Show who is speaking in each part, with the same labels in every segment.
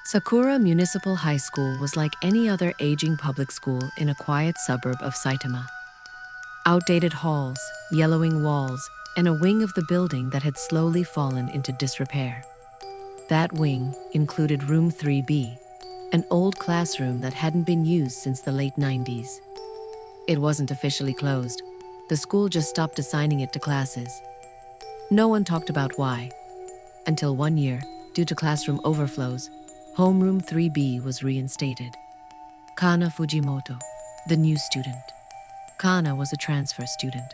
Speaker 1: Sakura Municipal High School was like any other aging public school in a quiet suburb of Saitama. Outdated halls, yellowing walls, and a wing of the building that had slowly fallen into disrepair. That wing included Room 3B, an old classroom that hadn't been used since the late 90s. It wasn't officially closed. The school just stopped assigning it to classes. No one talked about why. Until one year, due to classroom overflows, Homeroom 3B was reinstated. Kana Fujimoto, the new student. Kana was a transfer student.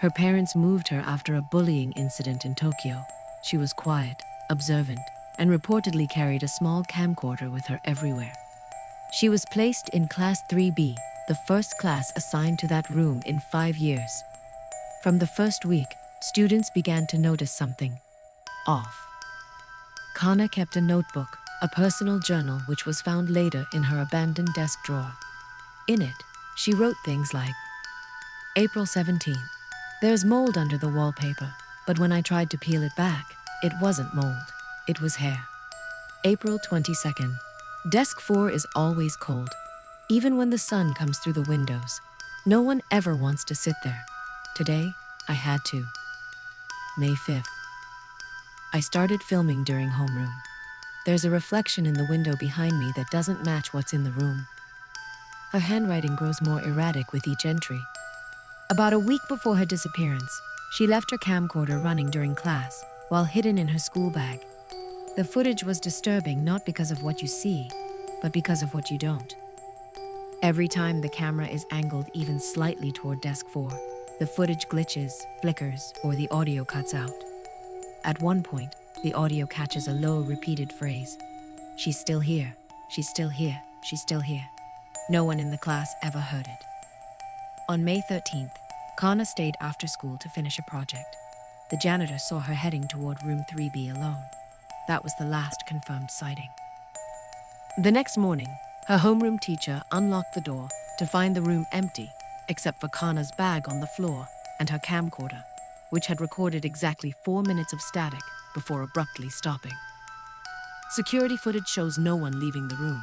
Speaker 1: Her parents moved her after a bullying incident in Tokyo. She was quiet, observant, and reportedly carried a small camcorder with her everywhere. She was placed in Class 3B, the first class assigned to that room in 5 years. From the first week, students began to notice something off. Kana kept a notebook, a personal journal which was found later in her abandoned desk drawer. In it, she wrote things like, April 17th. There's mold under the wallpaper, but when I tried to peel it back, it wasn't mold, it was hair. April 22nd. Desk 4 is always cold. Even when the sun comes through the windows, no one ever wants to sit there. Today, I had to. May 5th. I started filming during homeroom. There's a reflection in the window behind me that doesn't match what's in the room. Her handwriting grows more erratic with each entry. About a week before her disappearance, she left her camcorder running during class while hidden in her school bag. The footage was disturbing not because of what you see, but because of what you don't. Every time the camera is angled even slightly toward desk 4, the footage glitches, flickers, or the audio cuts out. At one point, the audio catches a low, repeated phrase. She's still here, she's still here, she's still here. No one in the class ever heard it. On May 13th, Kana stayed after school to finish a project. The janitor saw her heading toward room 3B alone. That was the last confirmed sighting. The next morning, her homeroom teacher unlocked the door to find the room empty, except for Kana's bag on the floor and her camcorder, which had recorded exactly 4 minutes of static before abruptly stopping. Security footage shows no one leaving the room.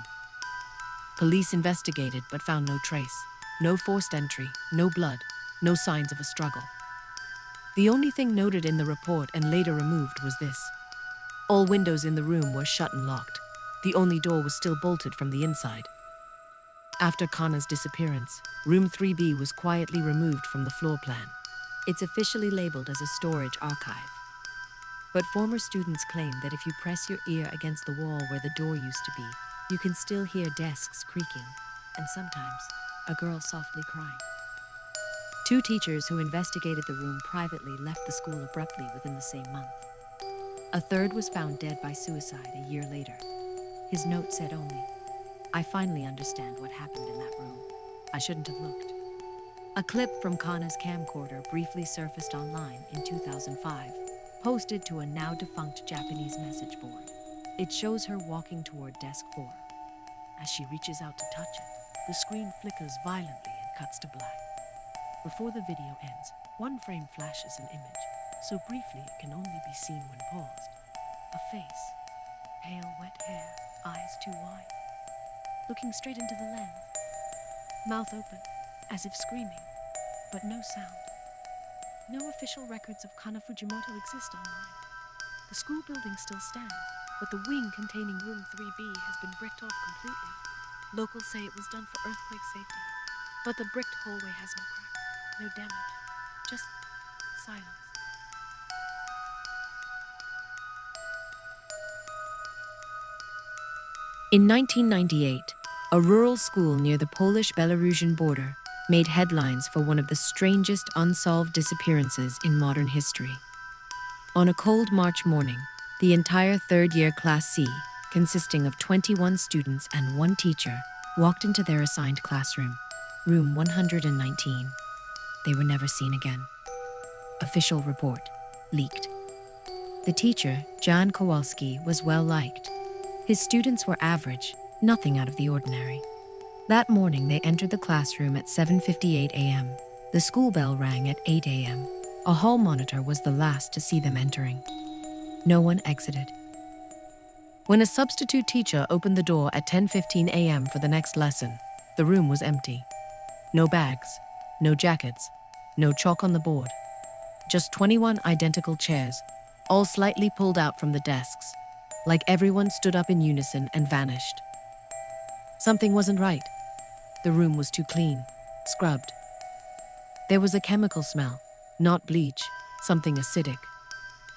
Speaker 1: Police investigated but found no trace. No forced entry, no blood, no signs of a struggle. The only thing noted in the report and later removed was this. All windows in the room were shut and locked. The only door was still bolted from the inside. After Kana's disappearance, room 3B was quietly removed from the floor plan. It's officially labeled as a storage archive. But former students claim that if you press your ear against the wall where the door used to be, you can still hear desks creaking, and sometimes a girl softly crying. 2 teachers who investigated the room privately left the school abruptly within the same month. A third was found dead by suicide a year later. His note said only, I finally understand what happened in that room. I shouldn't have looked. A clip from Kana's camcorder briefly surfaced online in 2005, posted to a now-defunct Japanese message board. It shows her walking toward desk 4. As she reaches out to touch it, the screen flickers violently and cuts to black. Before the video ends, one frame flashes an image, so briefly it can only be seen when paused. A face, pale wet hair, eyes too wide, looking straight into the lens, mouth open, as if screaming, but no sound. No official records of Kana Fujimoto exist online. The school building still stands, but the wing containing room 3B has been bricked off completely. Locals say it was done for earthquake safety, but the bricked hallway has no cracks, no damage, just silence. In 1998, a rural school near the Polish-Belarusian border made headlines for one of the strangest unsolved disappearances in modern history. On a cold March morning, the entire third-year Class C, consisting of 21 students and 1 teacher, walked into their assigned classroom, room 119. They were never seen again. Official report, leaked. The teacher, Jan Kowalski, was well-liked. His students were average, nothing out of the ordinary. That morning, they entered the classroom at 7:58 a.m. The school bell rang at 8 a.m. A hall monitor was the last to see them entering. No one exited. When a substitute teacher opened the door at 10:15 a.m. for the next lesson, the room was empty. No bags, no jackets, no chalk on the board. Just 21 identical chairs, all slightly pulled out from the desks, like everyone stood up in unison and vanished. Something wasn't right. The room was too clean, scrubbed. There was a chemical smell, not bleach, something acidic.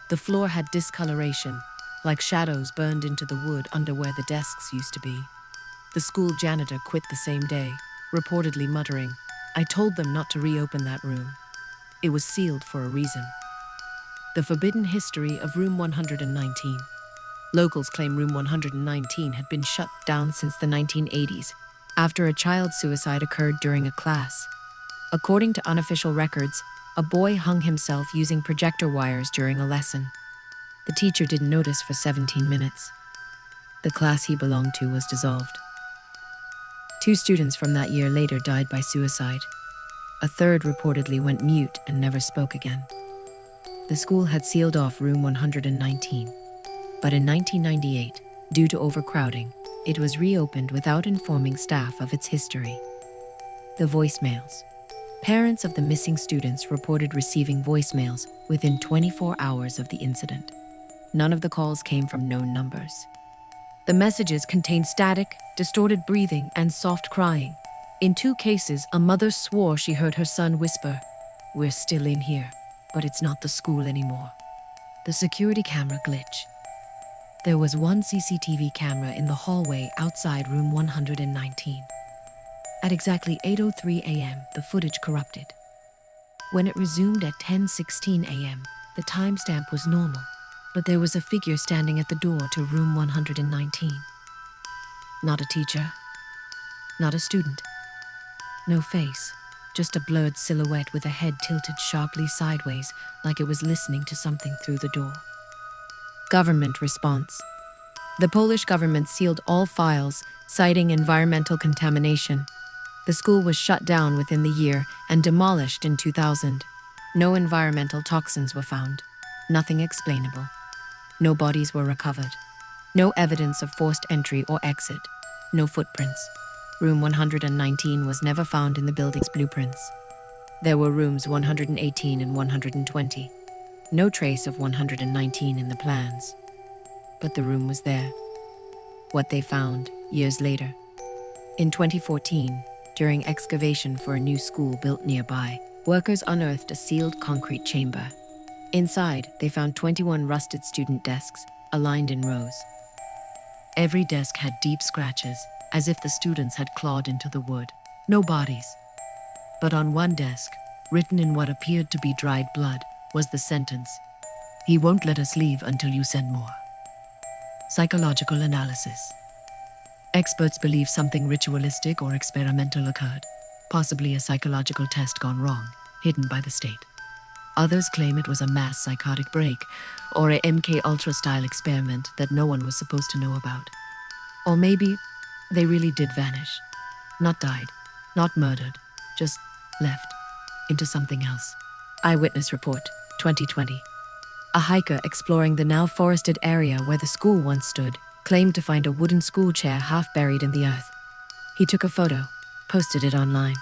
Speaker 1: The floor had discoloration, like shadows burned into the wood under where the desks used to be. The school janitor quit the same day, reportedly muttering, "I told them not to reopen that room. It was sealed for a reason." The forbidden history of Room 119. Locals claim Room 119 had been shut down since the 1980s, after a child suicide occurred during a class. According to unofficial records, a boy hung himself using projector wires during a lesson. The teacher didn't notice for 17 minutes. The class he belonged to was dissolved. 2 students from that year later died by suicide. A third reportedly went mute and never spoke again. The school had sealed off Room 119, but in 1998, due to overcrowding, it was reopened without informing staff of its history. The voicemails. Parents of the missing students reported receiving voicemails within 24 hours of the incident. None of the calls came from known numbers. The messages contained static, distorted breathing, and soft crying. In 2 cases, a mother swore she heard her son whisper, "We're still in here, but it's not the school anymore." The security camera glitch. There was 1 CCTV camera in the hallway outside Room 119. At exactly 8:03 a.m., the footage corrupted. When it resumed at 10:16 a.m., the timestamp was normal, but there was a figure standing at the door to Room 119. Not a teacher, not a student. No face, just a blurred silhouette with a head tilted sharply sideways like it was listening to something through the door. Government response. The Polish government sealed all files, citing environmental contamination. The school was shut down within the year and demolished in 2000. No environmental toxins were found. Nothing explainable. No bodies were recovered. No evidence of forced entry or exit. No footprints. Room 119 was never found in the building's blueprints. There were rooms 118 and 120. No trace of 119 in the plans. But the room was there. What they found years later. In 2014, during excavation for a new school built nearby, workers unearthed a sealed concrete chamber. Inside, they found 21 rusted student desks, aligned in rows. Every desk had deep scratches, as if the students had clawed into the wood. No bodies. But on one desk, written in what appeared to be dried blood, was the sentence, "He won't let us leave until you send more." Psychological analysis. Experts believe something ritualistic or experimental occurred, possibly a psychological test gone wrong, hidden by the state. Others claim it was a mass psychotic break, or a MK Ultra style experiment that no one was supposed to know about. Or maybe they really did vanish. Not died, not murdered, just left into something else. Eyewitness Report, 2020. A hiker exploring the now forested area where the school once stood claimed to find a wooden school chair half buried in the earth. He took a photo, posted it online.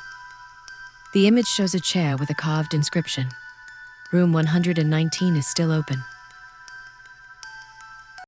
Speaker 1: The image shows a chair with a carved inscription. Room 119 is still open.